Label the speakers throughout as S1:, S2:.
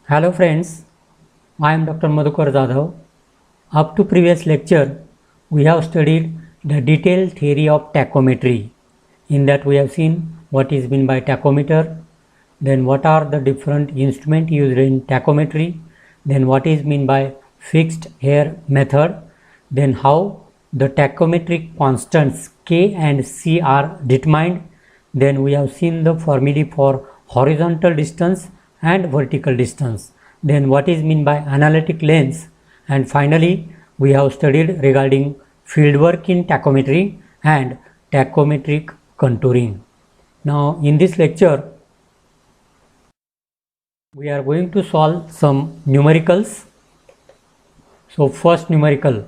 S1: Hello friends, I am Dr. Madhukar Jadhav. Up to previous lecture, we have studied the detailed theory of tachometry. In that we have seen what is meant by tachometer, then what are the different instruments used in tachometry, then what is meant by fixed hair method, then how the tachometric constants K and C are determined, then we have seen the formulae for horizontal distance and vertical distance, then what is meant by analytic lens, and finally we have studied regarding fieldwork in tachometry and tachometric contouring. Now in this lecture we are going to solve some numericals. So first numerical,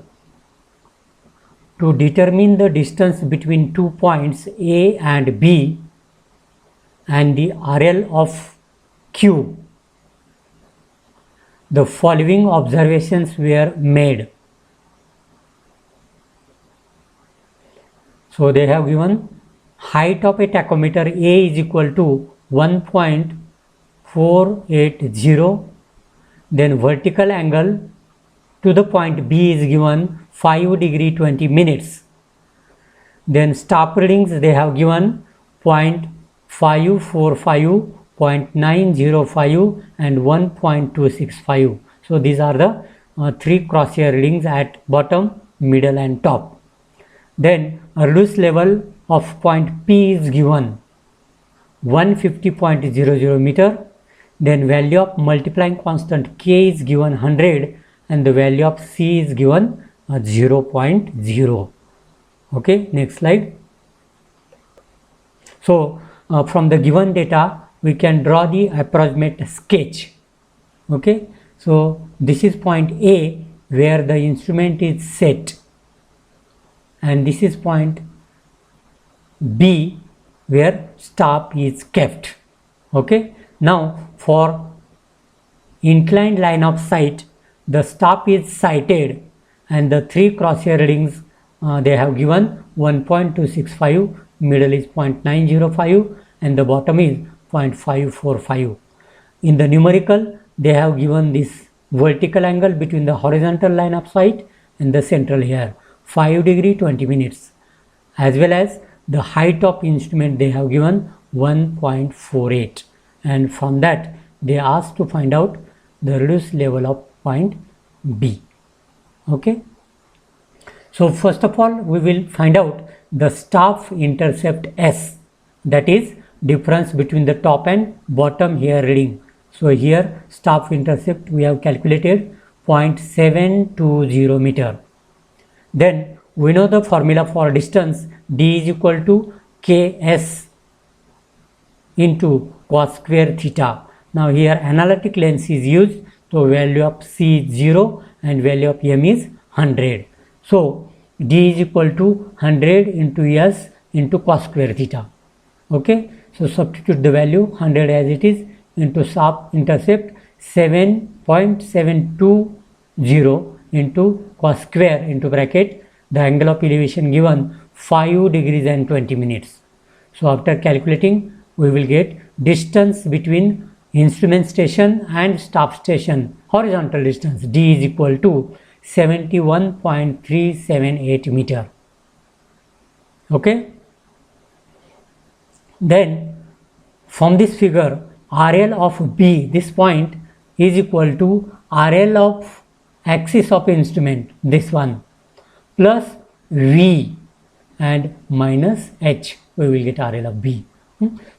S1: to determine the distance between 2 points A and B and the RL of Q, the following observations were made. So they have given height of a tachometer A is equal to 1.480, then vertical angle to the point B is given 5 degree 20 minutes. Then staff readings they have given 0.545, 0.905 and 1.265. So these are the three crosshair readings at bottom, middle and top. Then a reduced level of point P is given 150.00 meter. Then value of multiplying constant K is given 100 and the value of C is given 0.0. Okay, next slide. So from the given data we can draw the approximate sketch. Okay, so this is point A where the instrument is set, and this is point B where stop is kept. Okay, now for inclined line of sight, the stop is sighted and the three crosshair readings they have given 1.265, middle is 0.905 and the bottom is 0.545. In the numerical they have given this vertical angle between the horizontal line of sight and the central here 5 degree 20 minutes, as well as the height of instrument they have given 1.48, and from that they asked to find out the reduced level of point B. Okay, so first of all we will find out the staff intercept S, that is difference between the top and bottom hair reading. So here staff intercept we have calculated 0.720 meter. Then we know the formula for distance, D is equal to Ks into cos square theta. Now here analytic lens is used, so value of C is 0 and value of M is 100. So D is equal to 100 into S into cos square theta. Okay, so substitute the value 100 as it is into staff intercept 7.720 into cos square into bracket the angle of elevation given 5 degrees and 20 minutes. So after calculating we will get distance between instrument station and staff station, horizontal distance, D is equal to 71.378 meter. Okay, then from this figure RL of B, this point, is equal to RL of axis of instrument, this one, plus V and minus H, we will get RL of B.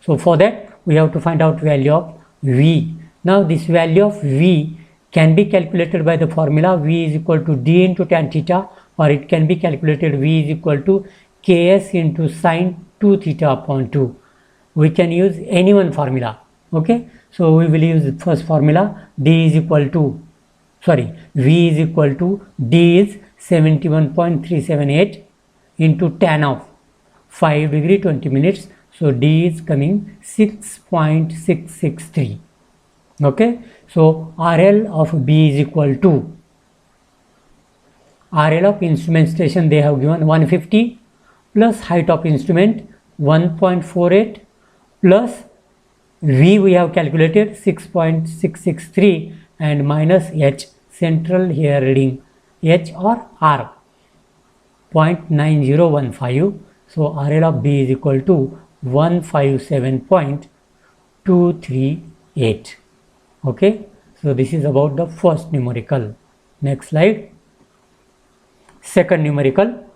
S1: So for that we have to find out value of V. Now this value of V can be calculated by the formula V is equal to D into tan theta, or it can be calculated V is equal to Ks into sine 2 theta upon 2. We can use any one formula. Okay, so we will use the first formula, V is equal to D is 71.378 into tan of 5 degree 20 minutes, so D is coming 6.663. Okay, so RL of B is equal to RL of instrument station they have given 150 plus height of instrument 1.48 plus V we have calculated 6.663 and minus H, central here reading H or R 0.9015. So RL of B is equal to 157.238. Okay, so this is about the first numerical. Next slide. Second numerical.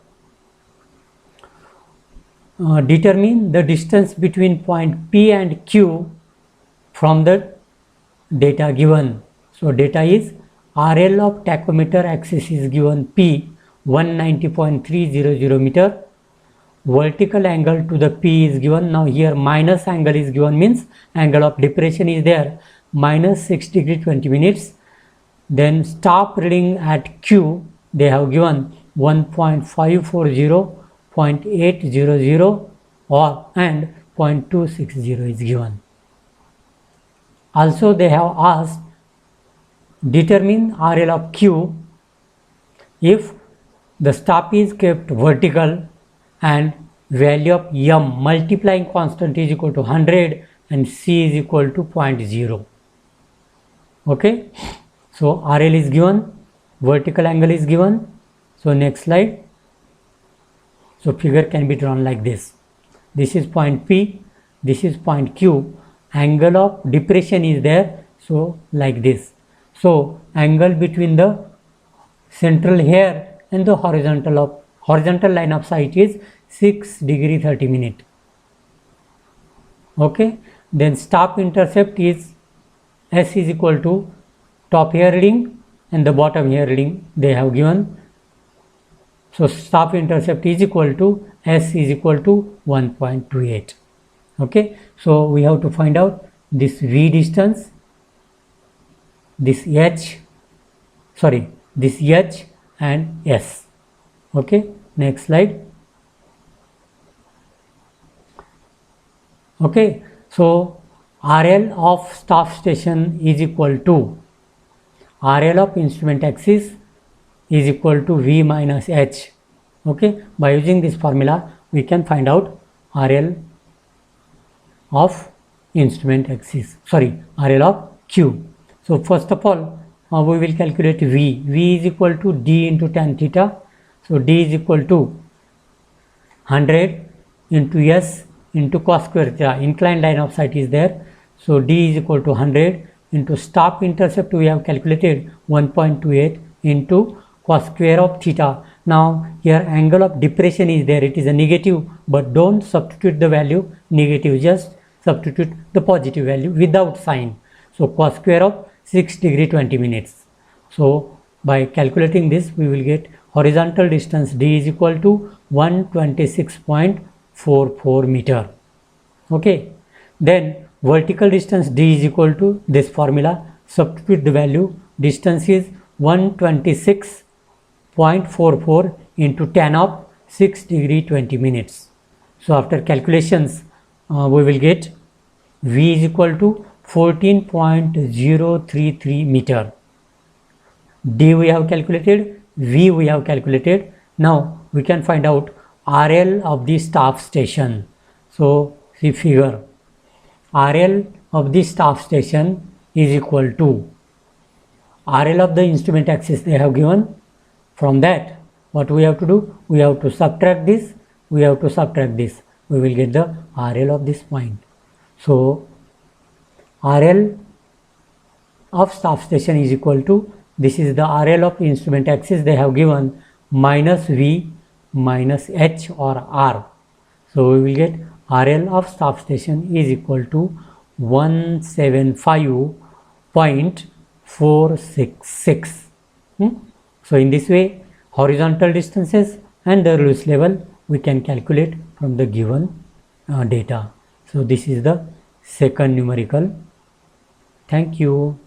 S1: Determine the distance between point P and Q from the data given. So data is RL of tachometer axis is given P 190.300 meter. Vertical angle to the P is given. Now here minus angle is given, means angle of depression is there, minus 6 degree 20 minutes. Then stop reading at Q they have given 1.540, 0.800 or and 0.260 is given. Also they have asked determine RL of Q if the stop is kept vertical and value of M multiplying constant is equal to 100 and C is equal to 0.0. Okay, so RL is given, vertical angle is given. So next slide. So figure can be drawn like this. This is point P, this is point Q, angle of depression is there, so like this. So angle between the central here and the horizontal line of sight is 6 degree 30 minute. Okay, then stop intercept is S is equal to top here reading and the bottom here reading they have given. So stop intercept is equal to S is equal to 1.28. Okay, so we have to find out this V distance, this H and S. Okay, next slide. Okay, so RL of stop station is equal to RL of instrument axis is equal to V minus H. Okay, by using this formula we can find out RL of instrument axis, RL of Q. So first of all we will calculate V. V is equal to D into tan theta. So D is equal to 100 into S into cos square theta. Inclined line of sight is there. So D is equal to 100 into stop intercept we have calculated 1.28 into cos square of theta. Now here angle of depression is there, it is a negative, but don't substitute the value negative, just substitute the positive value without sign. So cos square of 6 degree 20 minutes. So by calculating this we will get horizontal distance D is equal to 126.44 meter. Okay, then vertical distance D is equal to this formula, substitute the value, distance is 126.44 into tan of 6 degree 20 minutes. So after calculations we will get V is equal to 14.033 meter. D we have calculated, V we have calculated. Now we can find out RL of the staff station. So see figure, RL of the staff station is equal to RL of the instrument axis they have given. From that what we have to do, we have to subtract this, we have to subtract this, we will get the RL of this point. So RL of staff station is equal to, this is the RL of instrument axis they have given, minus V minus H or R. So we will get RL of staff station is equal to 175.466. So in this way horizontal distances and the release level we can calculate from the given data. So this is the second numerical. Thank you.